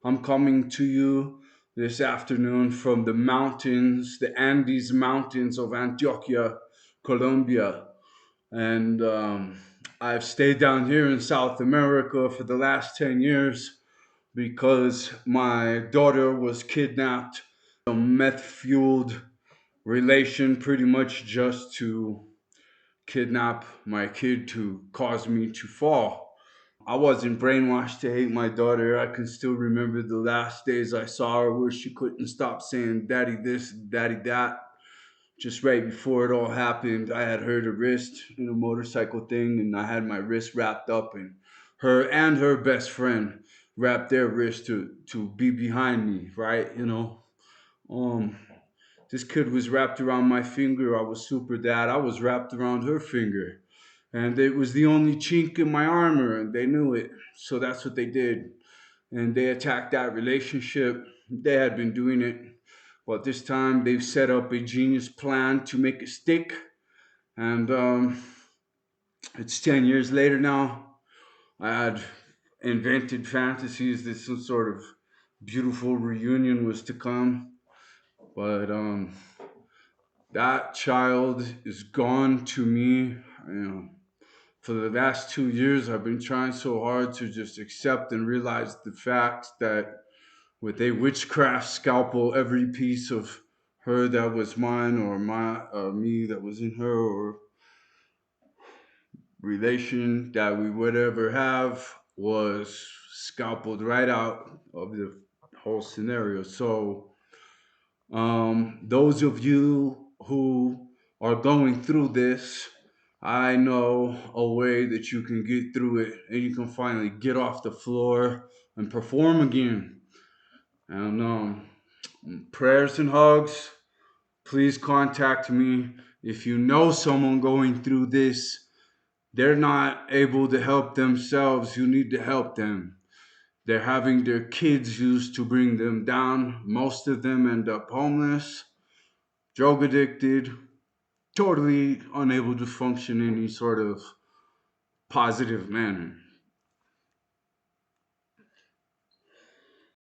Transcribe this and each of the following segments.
I'm coming to you this afternoon from the mountains, the Andes Mountains of Antioquia, Colombia. And I've stayed down here in South America for the last 10 years because my daughter was kidnapped. A meth fueled relation, pretty much just to kidnap my kid to cause me to fall. I wasn't brainwashed to hate my daughter. I can still remember the last days I saw her where she couldn't stop saying daddy this, daddy that. Just right before it all happened, I had hurt a wrist in a motorcycle thing, and I had my wrist wrapped up, and her best friend wrapped their wrist to be behind me, right? Um, this kid was wrapped around my finger. I was super dad. I was wrapped around her finger. And it was the only chink in my armor, and they knew it. So that's what they did. And they attacked that relationship. They had been doing it. But this time they've set up a genius plan to make it stick. And it's 10 years later now. I had invented fantasies that some sort of beautiful reunion was to come. But that child is gone to me. For the last 2 years, I've been trying so hard to just accept and realize the fact that with a witchcraft scalpel, every piece of her that was mine, or me that was in her, or relation that we would ever have, was scalpeled right out of the whole scenario. So those of you who are going through this, I know a way that you can get through it and you can finally get off the floor and perform again. And prayers and hugs. Please contact me if you know someone going through this. They're not able to help themselves. You need to help them. They're having their kids used to bring them down. Most of them end up homeless, drug addicted, totally unable to function in any sort of positive manner.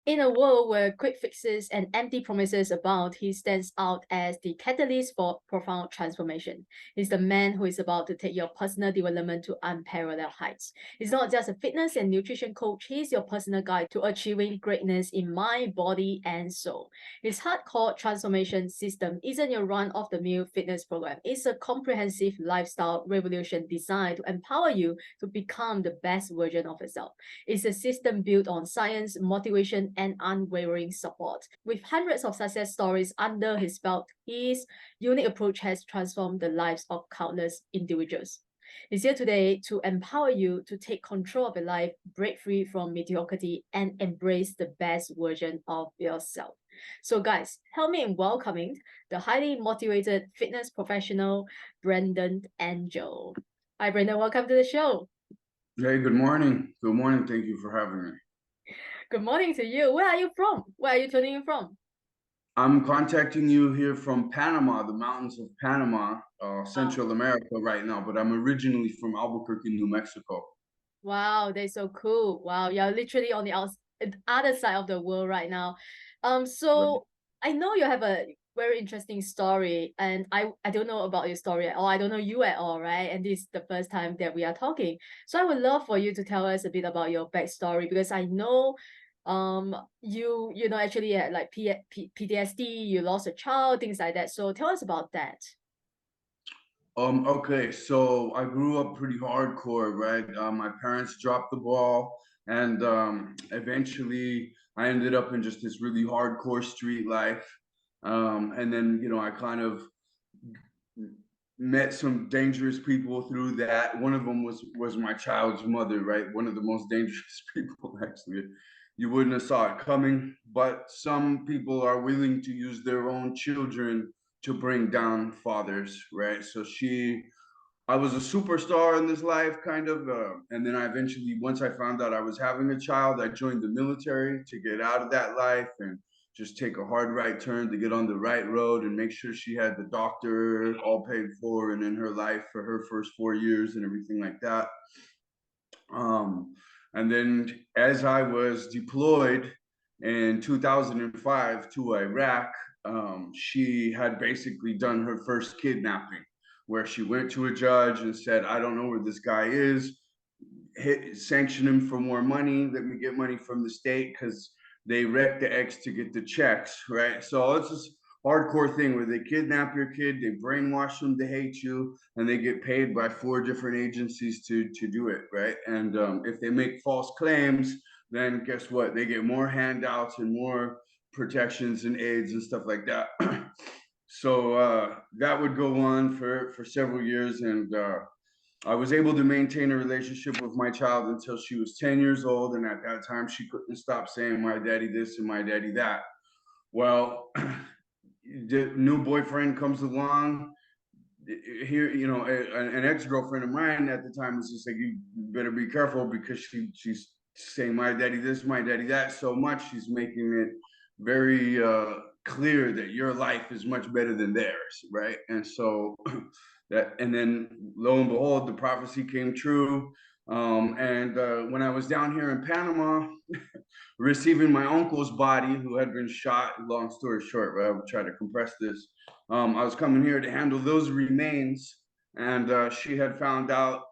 In a world where quick fixes and empty promises abound, he stands out as the catalyst for profound transformation. He's the man who is about to take your personal development to unparalleled heights. He's not just a fitness and nutrition coach, he's your personal guide to achieving greatness in mind, body, and soul. His hardcore transformation system isn't your run of the mill fitness program, it's a comprehensive lifestyle revolution designed to empower you to become the best version of yourself. It's a system built on science, motivation, and unwavering support. With hundreds of success stories under his belt, his unique approach has transformed the lives of countless individuals. He's here today to empower you to take control of your life, break free from mediocrity, and embrace the best version of yourself. So, guys, help me in welcoming the highly motivated fitness professional, Brendan Angel. Hi, Brendan. Welcome to the show. Hey, good morning. Good morning. Thank you for having me. Good morning to you. Where are you from? Where are you tuning in from? I'm contacting you here from Panama, the mountains of Panama, Oh, Central America right now, but I'm originally from Albuquerque, New Mexico. wow, that's so cool. Wow, you're literally on the other side of the world right now. Right. So I know you have a very interesting story, and I don't know about your story at all. I don't know you at all, right? And this is the first time that we are talking. So I would love for you to tell us a bit about your backstory because I know you know actually had like PTSD, you lost a child, things like that. So tell us about that. Okay, so I grew up pretty hardcore, right? My parents dropped the ball, and eventually I ended up in just this really hardcore street life. And then, I kind of met some dangerous people through that. One of them was my child's mother, right? One of the most dangerous people, actually. You wouldn't have saw it coming, but some people are willing to use their own children to bring down fathers, right? I was a superstar in this life, kind of, and then I eventually, once I found out I was having a child, I joined the military to get out of that life and just take a hard right turn to get on the right road and make sure she had the doctor all paid for and in her life for her first 4 years and everything like that. Um, and then as I was deployed, in 2005 to Iraq. She had basically done her first kidnapping, where she went to a judge and said, "I don't know where this guy is. Sanction him for more money. Let me get money from the state because they wrecked the eggs to get the checks, right?" So it's this hardcore thing where they kidnap your kid, they brainwash them to hate you, and they get paid by 4 different agencies to do it, right? And if they make false claims, then guess what? They get more handouts and more protections and aids and stuff like that. So that would go on for several years, and I was able to maintain a relationship with my child until she was 10 years old. And at that time, she couldn't stop saying, "My daddy this and my daddy that." Well, the new boyfriend comes along. Here, an ex-girlfriend of mine at the time was just like, "You better be careful because she's saying my daddy this, my daddy that so much. She's making it very clear that your life is much better than theirs," right? And so and then lo and behold, the prophecy came true. And when I was down here in Panama, receiving my uncle's body, who had been shot. Long story short, but I will try to compress this. I was coming here to handle those remains, and she had found out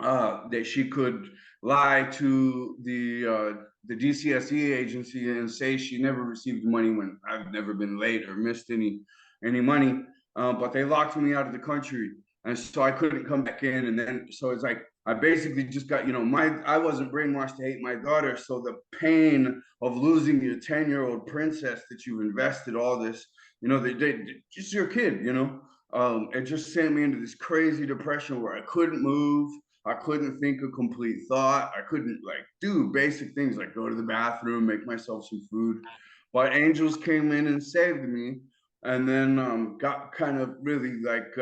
that she could lie to the DCSE agency and say she never received money when I've never been late or missed any money. But they locked me out of the country, and so I couldn't come back in. And then so it's like I basically just got I wasn't brainwashed to hate my daughter. So the pain of losing your 10-year-old princess that you've invested all this, they just your kid, it just sent me into this crazy depression where I couldn't move. I couldn't think a complete thought. I couldn't like do basic things like go to the bathroom, make myself some food. But angels came in and saved me, and then got kind of really like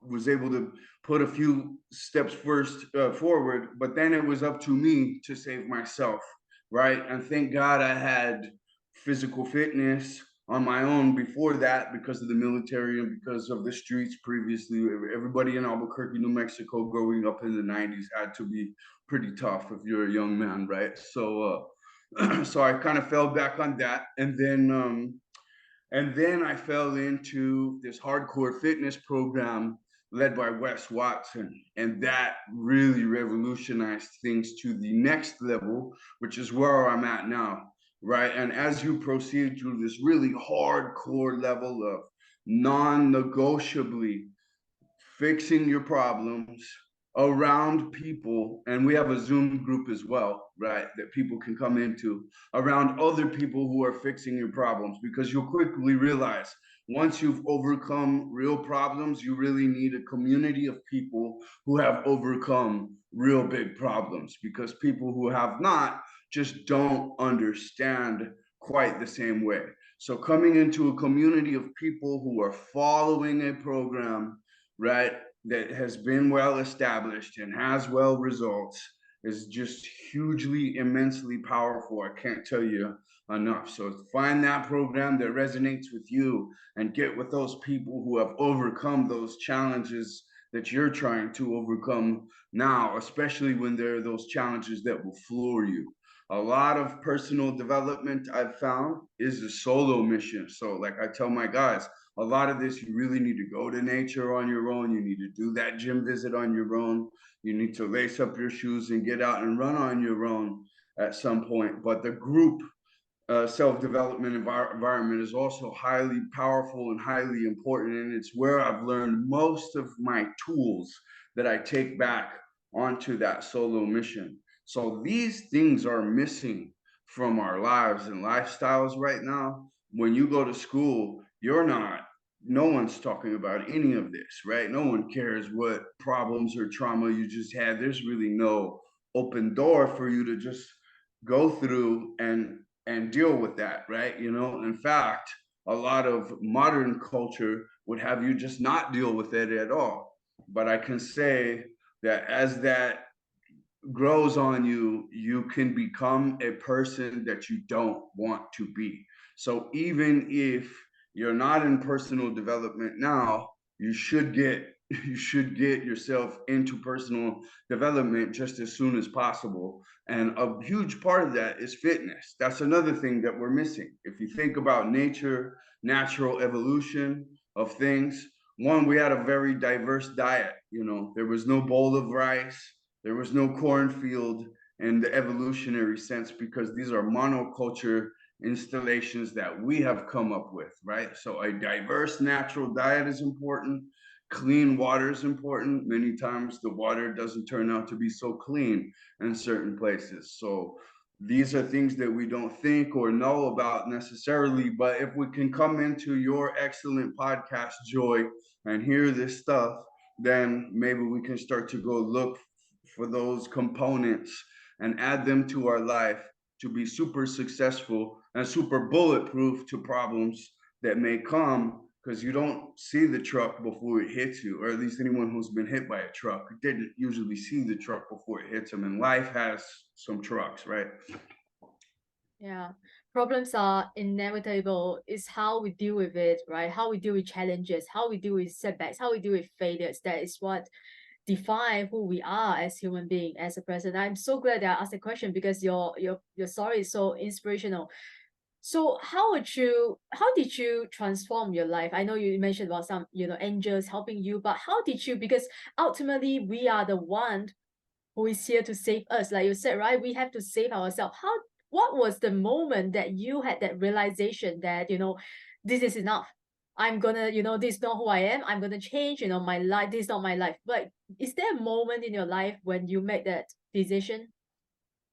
was able to put a few steps first forward. But then it was up to me to save myself, right? And thank God I had physical fitness on my own before that because of the military and because of the streets previously. Everybody in Albuquerque, New Mexico, growing up in the 90s had to be pretty tough if you're a young man, right? So, so I kind of fell back on that. And then I fell into this hardcore fitness program led by Wes Watson. And that really revolutionized things to the next level, which is where I'm at now. Right. And as you proceed through this really hardcore level of non negotiably fixing your problems around people, and we have a Zoom group as well, right, that people can come into around other people who are fixing your problems, because you'll quickly realize once you've overcome real problems, you really need a community of people who have overcome real big problems, because people who have not just don't understand quite the same way. So coming into a community of people who are following a program, right, that has been well established and has well results is just hugely, immensely powerful. I can't tell you enough. So find that program that resonates with you and get with those people who have overcome those challenges that you're trying to overcome now, especially when there are those challenges that will floor you. A lot of personal development I've found is a solo mission. So, like I tell my guys, a lot of this, you really need to go to nature on your own. You need to do that gym visit on your own. You need to lace up your shoes and get out and run on your own at some point. But the group self-development environment is also highly powerful and highly important, and it's where I've learned most of my tools that I take back onto that solo mission. So these things are missing from our lives and lifestyles right now. When you go to school, no one's talking about any of this, right? No one cares what problems or trauma you just had. There's really no open door for you to just go through and deal with that, right? In fact, a lot of modern culture would have you just not deal with it at all. But I can say that as that grows on you, you can become a person that you don't want to be. So even if you're not in personal development now, you should get you should get yourself into personal development just as soon as possible. And a huge part of that is fitness. That's another thing that we're missing. If you think about nature, natural evolution of things, one, we had a very diverse diet. You know, there was no bowl of rice, there was no cornfield in the evolutionary sense, because these are monoculture installations that we have come up with, right? So a diverse natural diet is important. Clean water is important. Many times the water doesn't turn out to be so clean in certain places. So these are things that we don't think or know about necessarily. But if we can come into your excellent podcast, Joy, and hear this stuff, then maybe we can start to go look for those components and add them to our life to be super successful and super bulletproof to problems that may come, because you don't see the truck before it hits you, or at least anyone who's been hit by a truck didn't usually see the truck before it hits them. And life has some trucks, right? Yeah. Problems are inevitable. It's how we deal with it, right? How we deal with challenges, how we deal with setbacks, how we deal with failures. That is what define who we are as human being, as a person. I'm so glad that I asked the question, because your story is so inspirational. So how did you transform your life? I know you mentioned about some, angels helping you, but how did you, because ultimately we are the one who is here to save us. Like you said, right? We have to save ourselves. What was the moment that you had that realization that, this is enough? I'm gonna, this is not who I am. I'm gonna change, my life. This is not my life. But is there a moment in your life when you make that decision?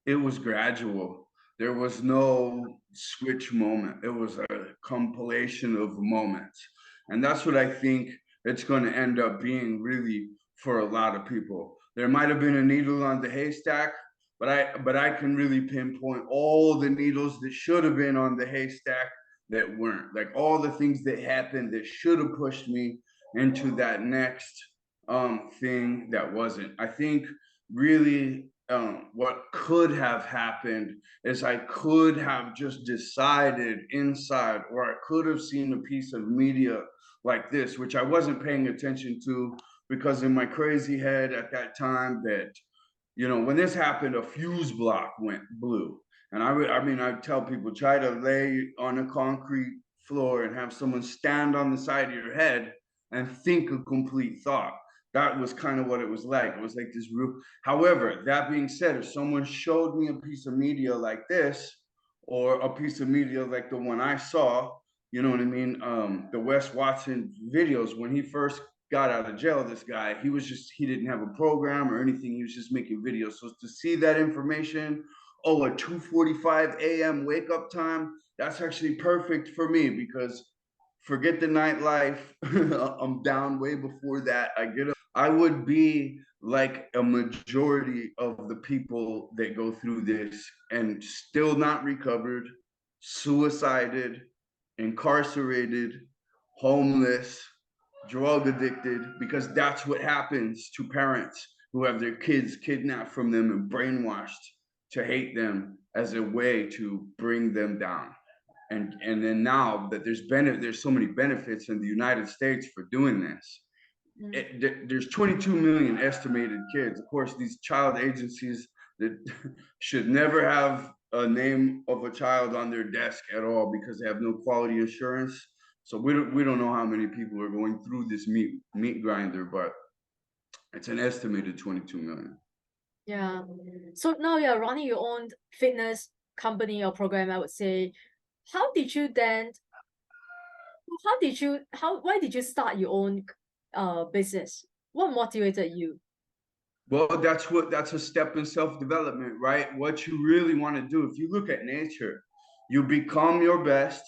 It was gradual. There was no switch moment. It was a compilation of moments. And that's what I think it's going to end up being, really, for a lot of people. There might have been a needle on the haystack, but I can really pinpoint all the needles that should have been on the haystack that weren't. Like all the things that happened that should have pushed me into that next thing that wasn't. I think really what could have happened is I could have just decided inside, or I could have seen a piece of media like this, which I wasn't paying attention to, because in my crazy head at that time, that, when this happened, a fuse block went blue. And I tell people, try to lay on a concrete floor and have someone stand on the side of your head and think a complete thought. That was kind of what it was like. It was like this roof. However, that being said, if someone showed me a piece of media like this, or a piece of media like the one I saw, you know what I mean? The Wes Watson videos, when he first got out of jail, this guy, he didn't have a program or anything. He was just making videos. So to see that information, oh, a 2:45 a.m. wake up time, that's actually perfect for me, because forget the nightlife. I'm down way before that. I would be like a majority of the people that go through this and still not recovered, suicided, incarcerated, homeless, drug addicted, because that's what happens to parents who have their kids kidnapped from them and brainwashed to hate them as a way to bring them down. And then now that there's so many benefits in the United States for doing this. Mm. There's 22 million estimated kids. Of course, these child agencies that should never have a name of a child on their desk at all, because they have no quality assurance. So we don't know how many people are going through this meat grinder, but it's an estimated 22 million. Yeah. So now you're running your own fitness company or program, I would say. How did you then, why did you start your own business? What motivated you? Well, that's a step in self-development, right? What you really want to do, if you look at nature, you become your best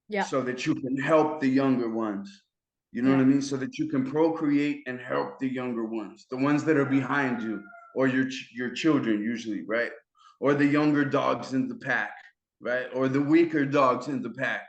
Yeah, so that you can help the younger ones. You know what yeah, I mean? So that you can procreate and help the younger ones, the ones that are behind you, or your children usually, right? Or the younger dogs in the pack, right? Or the weaker dogs in the pack.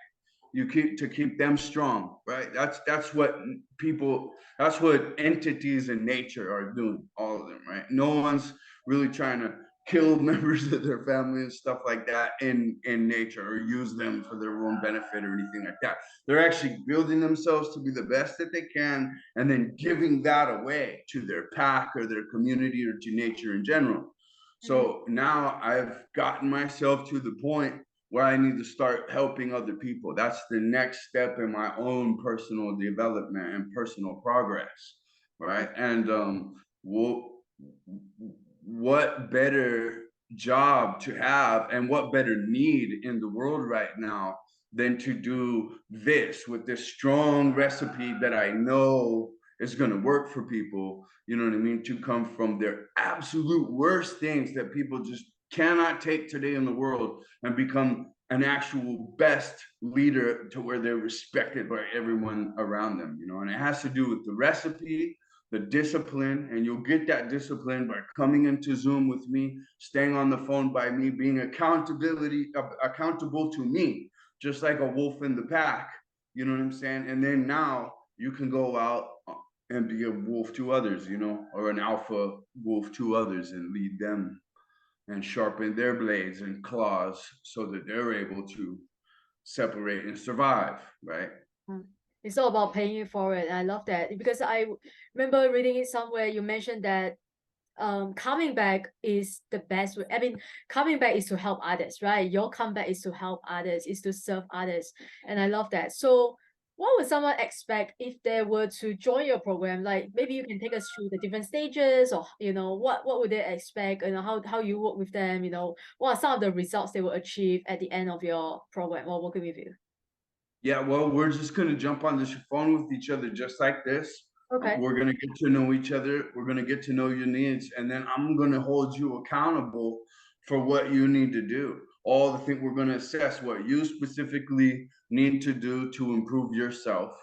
You keep them strong, right? That's what people, that's what entities in nature are doing, all of them, right? No one's really trying to kill members of their family and stuff like that in nature, or use them for their own benefit or anything like that. They're actually building themselves to be the best that they can, and then giving that away to their pack or their community or to nature in general. Mhm. So now I've gotten myself to the point where I need to start helping other people. That's the next step in my own personal development and personal progress, right? And what better job to have, and what better need in the world right now than to do this with this strong recipe that I know is going to work for people, you know what I mean, to come from their absolute worst things that people just cannot take today in the world, and become an actual best leader to where they're respected by everyone around them, you know. And it has to do with the recipe, the discipline, and you'll get that discipline by coming into Zoom with me, staying on the phone by me, being accountable to me, just like a wolf in the pack. You know what I'm saying? And then now you can go out and be a wolf to others, you know, or an alpha wolf to others, and lead them and sharpen their blades and claws so that they're able to separate and survive, right? Mm. It's all about paying it forward. I love that because I remember reading it somewhere. You mentioned that coming back is the best way. I mean, coming back is to help others, right? Your comeback is to help others, is to serve others, and I love that. So, what would someone expect if they were to join your program? Like maybe you can take us through the different stages, or what would they expect, and how you work with them. What are some of the results they will achieve at the end of your program while working with you? Yeah, well, we're just gonna jump on this phone with each other just like this. Okay. We're gonna get to know each other. We're gonna get to know your needs, and then I'm gonna hold you accountable for what you need to do. All the things we're gonna assess what you specifically need to do to improve yourself,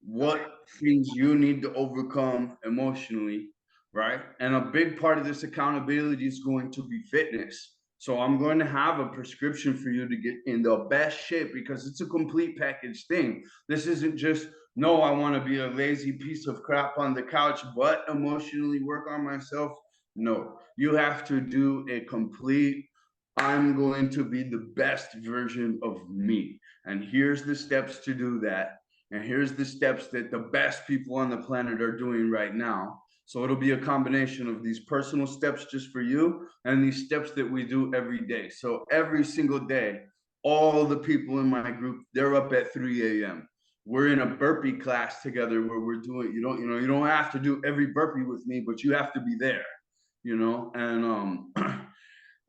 Okay. what things you need to overcome emotionally, right? And a big part of this accountability is going to be fitness. So I'm going to have a prescription for you to get in the best shape, because it's a complete package thing. This isn't just, no, I want to be a lazy piece of crap on the couch, but emotionally work on myself. No, you have to do a complete, I'm going to be the best version of me. And here's the steps to do that, and here's the steps that the best people on the planet are doing right now. So it'll be a combination of these personal steps just for you, and these steps that we do every day. So every single day, all the people in my group, they're up at 3 a.m. We're in a burpee class together where we're doing, you don't have to do every burpee with me, but you have to be there, and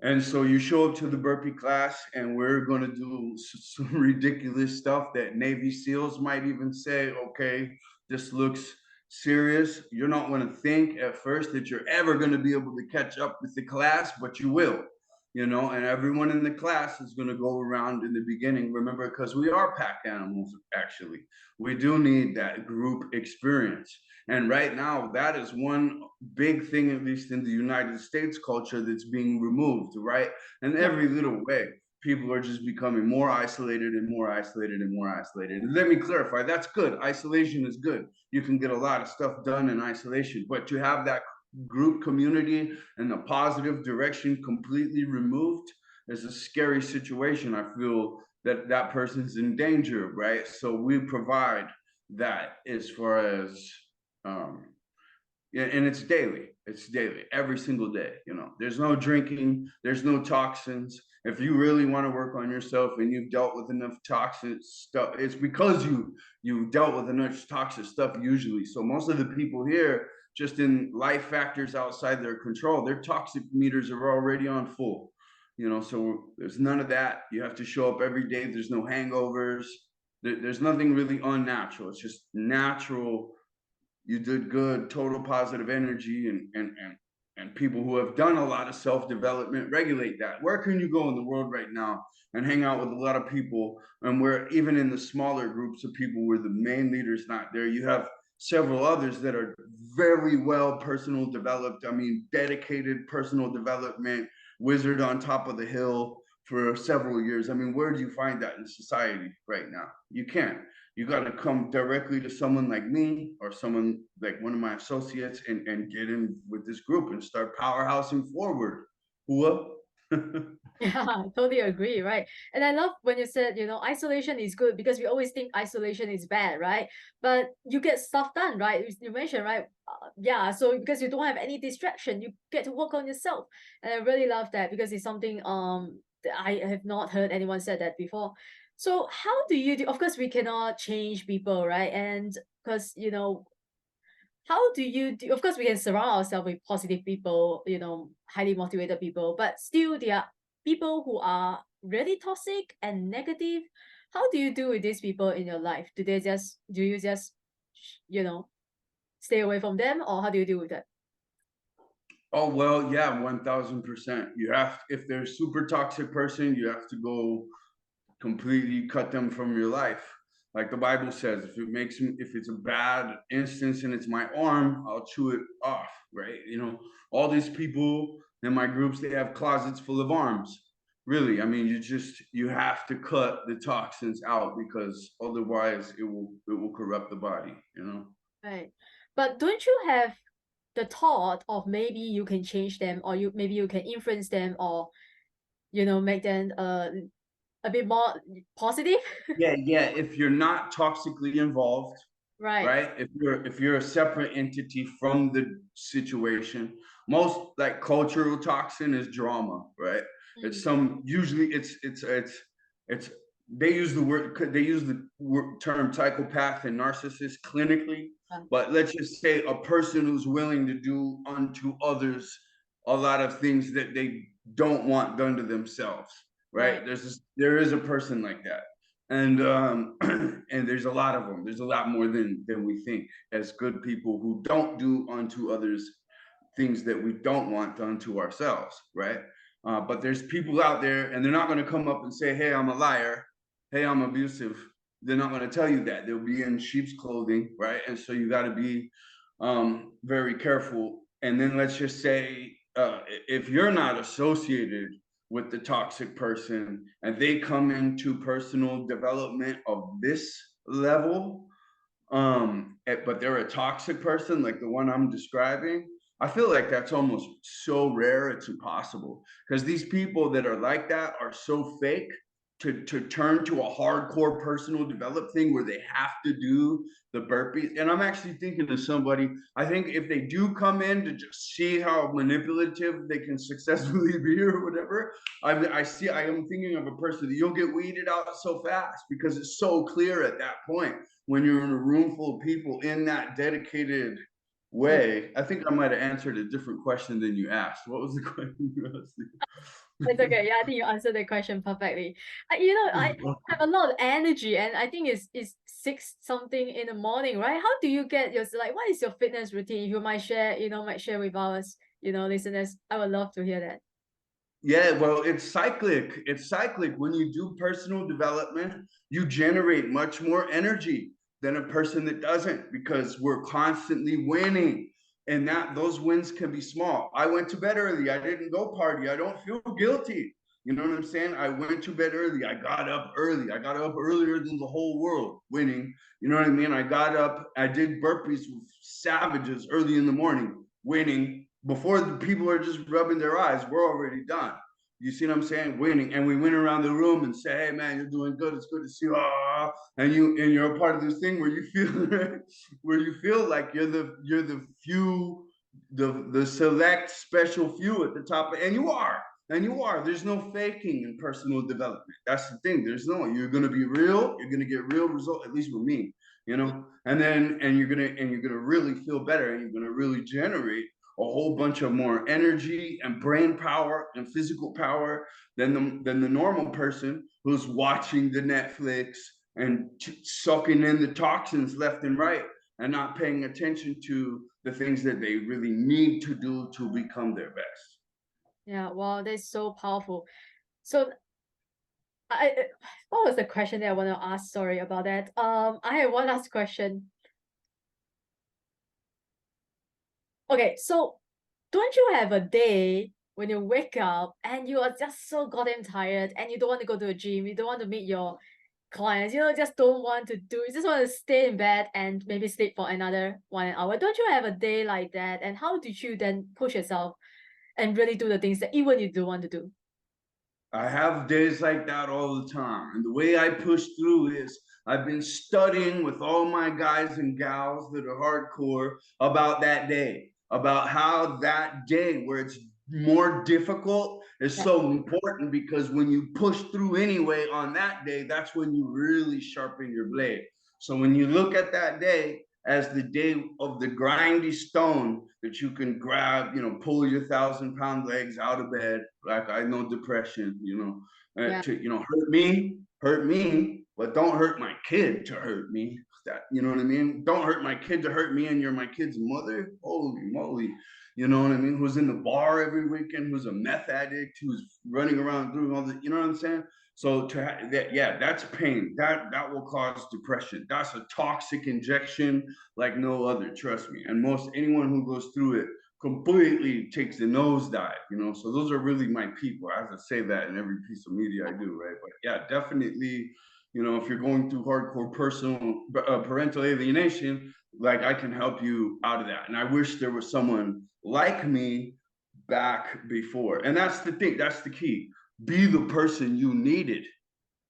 and so you show up to the burpee class, and we're going to do some ridiculous stuff that Navy SEALs might even say, okay, this looks serious. You're not going to think at first that you're ever going to be able to catch up with the class, but you will, and everyone in the class is going to go around in the beginning. Remember, because we are pack animals, actually. We do need that group experience. And right now, that is one big thing, at least in the United States culture, that's being removed, right? In Yeah. every little way. People are just becoming more isolated and more isolated and more isolated. And let me clarify, that's good. Isolation is good. You can get a lot of stuff done in isolation, but to have that group community and the positive direction completely removed is a scary situation. I feel that that person's in danger, right? So we provide that as far as um, yeah, and it's daily. It's daily, every single day. There's no drinking, there's no toxins. If you really want to work on yourself and you've dealt with enough toxic stuff, it's because you've dealt with enough toxic stuff usually. So most of the people here, just in life factors outside their control, their toxic meters are already on full. So there's none of that. You have to show up every day. There's no hangovers. There's nothing really unnatural. It's just natural. You did good, total positive energy, and people who have done a lot of self-development regulate that. Where can you go in the world right now and hang out with a lot of people, and where even in the smaller groups of people where the main leader's not there, you have several others that are very well personal developed, I mean dedicated personal development wizard on top of the hill for several years. I mean, where do you find that in society right now? You can't. You got to come directly to someone like me or someone like one of my associates, and get in with this group and start powerhousing forward. What? Yeah, I totally agree, right? And I love when you said, isolation is good because we always think isolation is bad, right? But you get stuff done, right? You mentioned, right? Yeah, so because you don't have any distraction, you get to work on yourself. And I really love that because it's something that I have not heard anyone said that before. So how do you do? Of course, we cannot change people, right? And because, how do you do? Of course, we can surround ourselves with positive people, highly motivated people, but still there are people who are really toxic and negative. How do you deal with these people in your life? Do you just, you know, stay away from them, or how do you deal with that? Oh well, yeah, 1000%. You have, if they're a super toxic person, you have to go completely cut them from your life. Like the Bible says, if it's a bad instance and it's my arm, I'll chew it off, right? All these people in my groups, they have closets full of arms. Really, I mean, you have to cut the toxins out because otherwise it will corrupt the body. Right. But don't you have the thought of maybe you can change them, or maybe you can influence them, or make them a bit more positive? Yeah, yeah. If you're not toxically involved, Right. right? If you're a separate entity from the situation, most like cultural toxin is drama, right? It's Mm. some usually it's they use the term psychopath and narcissist clinically, Yeah. but let's just say a person who's willing to do unto others a lot of things that they don't want done to themselves, Right. right? There is a person like that, and and there's a lot of them. There's a lot more than we think, as good people who don't do unto others things that we don't want done to ourselves, right? But there's people out there, and they're not going to come up and say, "Hey, I'm a liar. Hey, I'm abusive." They're not going to tell you that. They'll be in sheep's clothing, right? And so you got to be very careful. And then let's just say, if you're not associated with the toxic person and they come into personal development of this level, but they're a toxic person like the one I'm describing, I feel like that's almost so rare it's impossible, because these people that are like that are so fake. To turn to a hardcore personal develop thing where they have to do the burpees. And I'm actually thinking of somebody, I think if they do come in to just see how manipulative they can successfully be or whatever, I am thinking of a person that you'll get weeded out so fast because it's so clear at that point when you're in a room full of people in that dedicated Mm. way. I think I might have answered a different question than you asked. What was the question you It's asked? okay. Yeah, I think you answered the question perfectly. I have a lot of energy, and I think it's 6 something in the morning, right? How do you get your, like, what is your fitness routine? If you might share with us, listeners. I would love to hear that. Yeah, well, it's cyclic. It's cyclic. When you do personal development, you generate much more energy than a person that doesn't, because we're constantly winning. And that those wins can be small. I went to bed early. I didn't go party. I don't feel guilty. You know what I'm saying? I went to bed early. I got up early. I got up earlier than the whole world, winning. You know what I mean? I got up. I did burpees with savages early in the morning, winning. Before the people are just rubbing their eyes, we're already done. You see what I'm saying? Winning. And we went around the room and say, "Hey man, you're doing good. It's good to see you." Ah, and you're a part of this thing where you feel where you feel like you're the few, the select special few at the top, and you are. And you are. There's no faking in personal development. That's the thing. You're gonna be real, you're gonna get real results, at least with me, and you're gonna really feel better, and you're gonna really generate a whole bunch of more energy and brain power and physical power than the normal person who's watching the Netflix and sucking in the toxins left and right and not paying attention to the things that they really need to do to become their best. Yeah, wow, that's so powerful. So what was the question that I want to ask? Sorry about that. I have one last question. Okay, so don't you have a day when you wake up and you are just so goddamn tired and you don't want to go to a gym, you don't want to meet your clients, just don't want to do, you just want to stay in bed and maybe sleep for another 1 hour. Don't you have a day like that? And how did you then push yourself and really do the things that even you don't want to do. I have days like that all the time. And the way I push through is I've been studying with all my guys and gals that are hardcore about that day, about how that day where it's more difficult is Yeah. so important, because when you push through anyway on that day, that's when you really sharpen your blade. So when you look at that day as the day of the grindy stone that you can grab, pull your 1,000-pound legs out of bed. Like, I know depression, Yeah. to, hurt me, but don't hurt my kid to hurt me. That, you know what I mean? Don't hurt my kid to hurt me, and you're my kid's mother. Holy moly. You know what I mean? Who's in the bar every weekend, who's a meth addict, who's running around doing all this, you know what I'm saying? So that's pain. That will cause depression. That's a toxic injection like no other, trust me. And most anyone who goes through it completely takes the nosedive. So those are really my people. I have to say that in every piece of media I do, right? But yeah, definitely, if you're going through hardcore personal parental alienation, like, I can help you out of that. And I wish there was someone like me back before. And that's the thing. That's the key. Be the person you needed.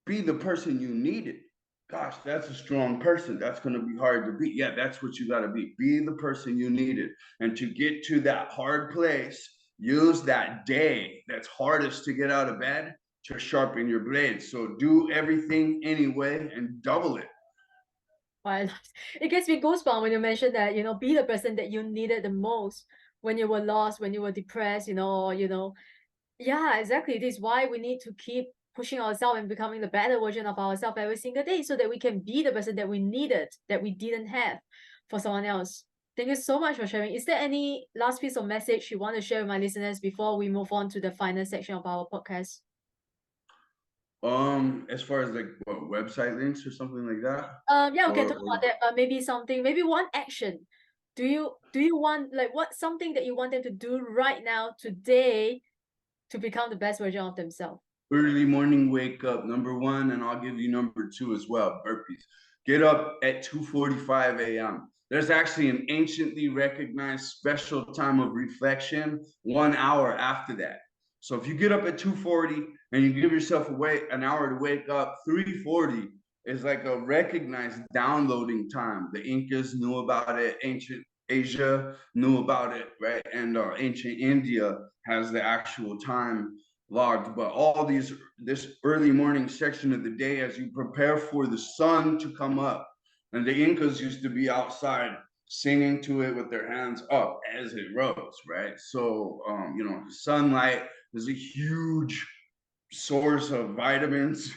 Be the person you needed. Gosh, that's a strong person. That's going to be hard to beat. Yeah, that's what you got to be. Be the person you needed. And to get to that hard place, use that day that's hardest to get out of bed to sharpen your blade. So do everything anyway and double it. Right. It gets me goosebumps when you mention that, be the person that you needed the most when you were lost, when you were depressed, Yeah, exactly. This is why we need to keep pushing ourselves and becoming the better version of ourselves every single day so that we can be the person that we needed, that we didn't have for someone else. Thank you so much for sharing. Is there any last piece of message you want to share with my listeners before we move on to the final section of our podcast? As far as like what, website links or something like that? Yeah, we can Or, talk about that, but maybe one action. Do you want, like, what's something that you want them to do right now today to become the best version of themselves? early morning wake up, number one, and I'll give you number two as well, burpees. Get up at 2:45 a.m. There's actually an anciently recognized special time of reflection 1 hour after that. So if you get up at 2:40 and you give yourself an hour to wake up, 3:40 is like a recognized downloading time. The Incas knew about it, ancient Asia knew about it, right? And ancient India has the actual time logged. But this early morning section of the day, as you prepare for the sun to come up, and the Incas used to be outside singing to it with their hands up as it rose, right? So the sunlight is a huge source of vitamins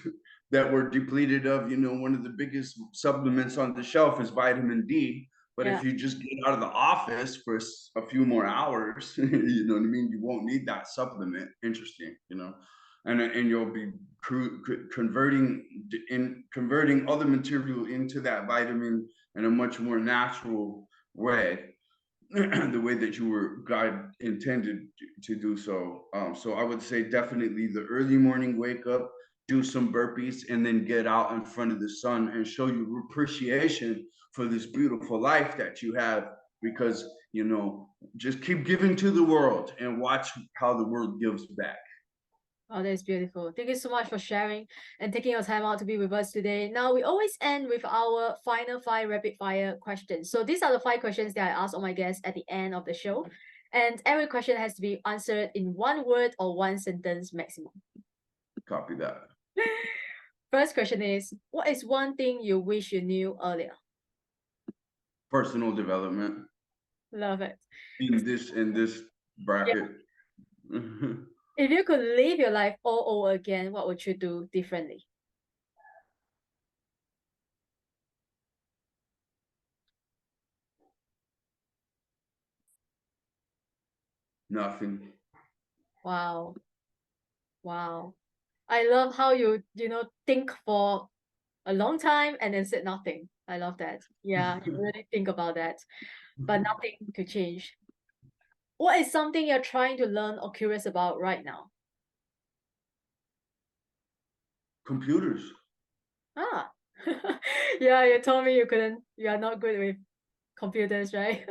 that we're depleted of. One of the biggest supplements on the shelf is vitamin D. But Yeah. if you just get out of the office for a few more hours, you know what I mean? You won't need that supplement. Interesting, and you'll be converting other material into that vitamin in a much more natural way, the way that God intended to do so. So I would say definitely the early morning wake up, do some burpees, and then get out in front of the sun and show your appreciation for this beautiful life that you have. Because, just keep giving to the world and watch how the world gives back. Oh, that's beautiful. Thank you so much for sharing and taking your time out to be with us today. Now, we always end with our final 5 rapid fire questions. So these are the 5 questions that I ask all my guests at the end of the show. And every question has to be answered in 1 word or 1 sentence maximum. Copy that. First question is, what is one thing you wish you knew earlier? Personal development Love it. in this bracket. If you could live your life all over again, what would you do differently? Nothing. Wow. Wow. I love how you think for a long time and then said nothing. I love that. Yeah, you really think about that, but nothing to change. What is something you're trying to learn or curious about right now? Computers. Ah, yeah, you told me you are not good with computers, right?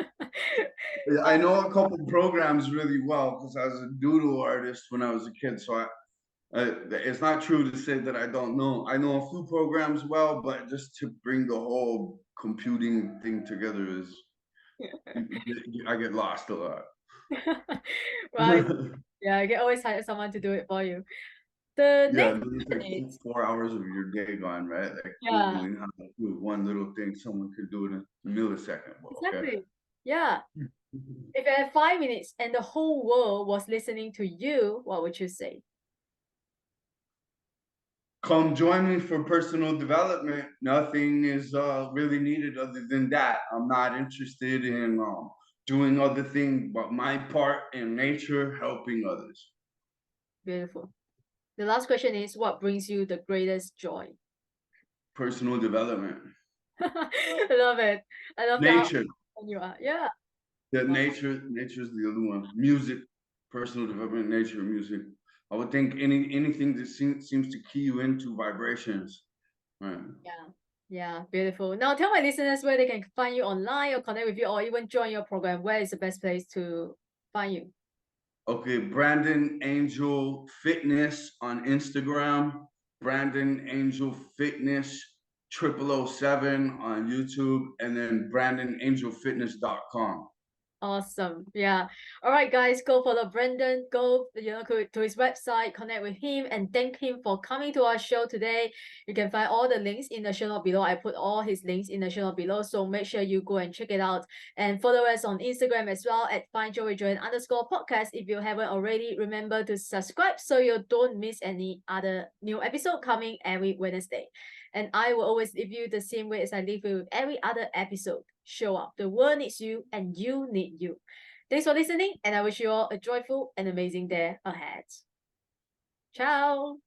Yeah, I know a couple programs really well because I was a doodle artist when I was a kid. So it's not true to say that I don't know. I know a few programs well, but just to bring the whole computing thing together is I get lost a lot. Right. Yeah, you can always hire someone to do it for you. The Yeah, next and then it's question like is, 4 hours of your day gone, right? Like yeah, Googling how to do one little thing, someone could do it in a millisecond. But okay. exactly. Yeah. If you had 5 minutes and the whole world was listening to you, what would you say? Come join me for personal development. Nothing is really needed other than that. I'm not interested in doing other things but my part in nature, helping others. Beautiful. The last question is, what brings you the greatest joy? Personal development. I love it. I love that Nature. you are. Yeah. Yeah, Wow. nature's the other one. Music, personal development, nature, music. I would think anything that seems to key you into vibrations. Right. Yeah. Yeah. Beautiful. Now tell my listeners where they can find you online or connect with you or even join your program. Where is the best place to find you? Okay, Brandon Angel Fitness on Instagram, Brandon Angel Fitness 0007 on YouTube, and then BrandonAngelFitness.com. Awesome. Yeah. All right, guys, go follow Brendan. Go, to his website, connect with him, and thank him for coming to our show today. You can find all the links in the show note below. I put all his links in the show note below, so make sure you go and check it out. And follow us on Instagram as well at findjoyjoin_podcast. If you haven't already, remember to subscribe so you don't miss any other new episode coming every Wednesday. And I will always leave you the same way as I leave you with every other episode. Show up. The world needs you and you need you. Thanks for listening, and I wish you all a joyful and amazing day ahead. Ciao.